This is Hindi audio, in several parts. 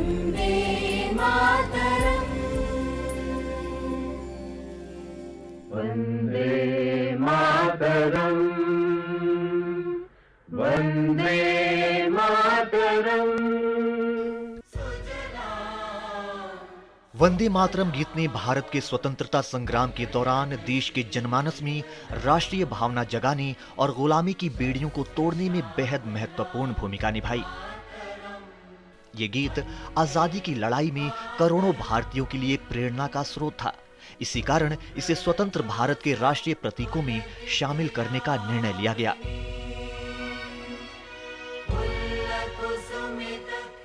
वन्दे मातरम् वन्दे मातरम् वन्दे मातरम्। वंदे मातरम गीत ने भारत के स्वतंत्रता संग्राम के दौरान देश के जनमानस में राष्ट्रीय भावना जगाने और गुलामी की बेड़ियों को तोड़ने में बेहद महत्वपूर्ण भूमिका निभाई। ये गीत आजादी की लड़ाई में करोड़ों भारतीयों के लिए प्रेरणा का स्रोत था। इसी कारण इसे स्वतंत्र भारत के राष्ट्रीय प्रतीकों में शामिल करने का निर्णय लिया गया।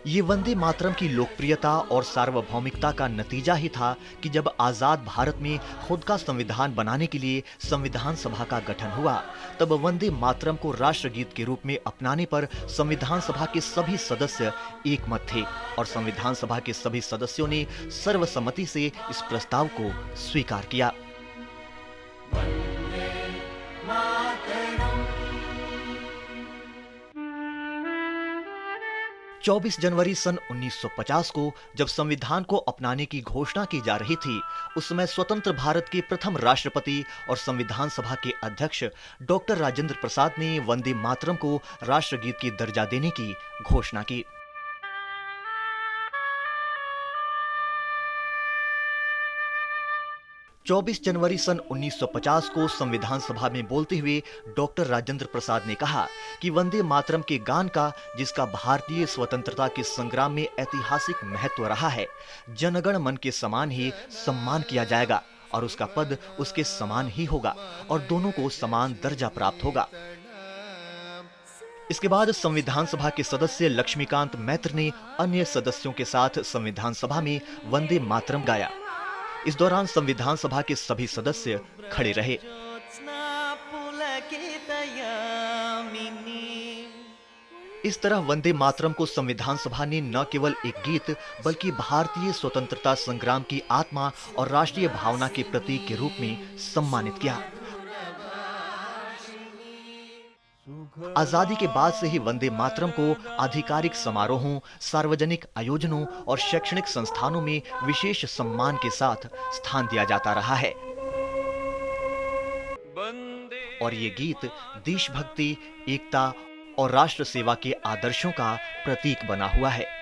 ये वंदे मातरम की लोकप्रियता और सार्वभौमिकता का नतीजा ही था कि जब आजाद भारत में खुद का संविधान बनाने के लिए संविधान सभा का गठन हुआ, तब वंदे मातरम को राष्ट्रगीत के रूप में अपनाने पर संविधान सभा के सभी सदस्य एकमत थे और संविधान सभा के सभी सदस्यों ने सर्वसम्मति से इस प्रस्ताव को स्वीकार किया। 24 जनवरी सन 1950 को जब संविधान को अपनाने की घोषणा की जा रही थी, उस समय स्वतंत्र भारत के प्रथम राष्ट्रपति और संविधान सभा के अध्यक्ष डॉक्टर राजेंद्र प्रसाद ने वंदे मातरम को राष्ट्रगीत की दर्जा देने की घोषणा की। 24 जनवरी सन 1950 को संविधान सभा में बोलते हुए डॉक्टर राजेंद्र प्रसाद ने कहा कि वंदे मातरम के गान का, जिसका भारतीय स्वतंत्रता के संग्राम में ऐतिहासिक महत्व रहा है, जनगण मन के समान ही सम्मान किया जाएगा और उसका पद उसके समान ही होगा और दोनों को समान दर्जा प्राप्त होगा। इसके बाद संविधान सभा के सदस्य लक्ष्मीकांत मैत्र ने अन्य सदस्यों के साथ संविधान सभा में वंदे मातरम गाया। इस दौरान संविधान सभा के सभी सदस्य खड़े रहे। इस तरह वंदे मातरम को संविधान सभा ने न केवल एक गीत बल्कि भारतीय स्वतंत्रता संग्राम की आत्मा और राष्ट्रीय भावना के प्रतीक के रूप में सम्मानित किया। आजादी के बाद से ही वंदे मातरम को आधिकारिक समारोहों, सार्वजनिक आयोजनों और शैक्षणिक संस्थानों में विशेष सम्मान के साथ स्थान दिया जाता रहा है और ये गीत देशभक्ति, एकता और राष्ट्र सेवा के आदर्शों का प्रतीक बना हुआ है।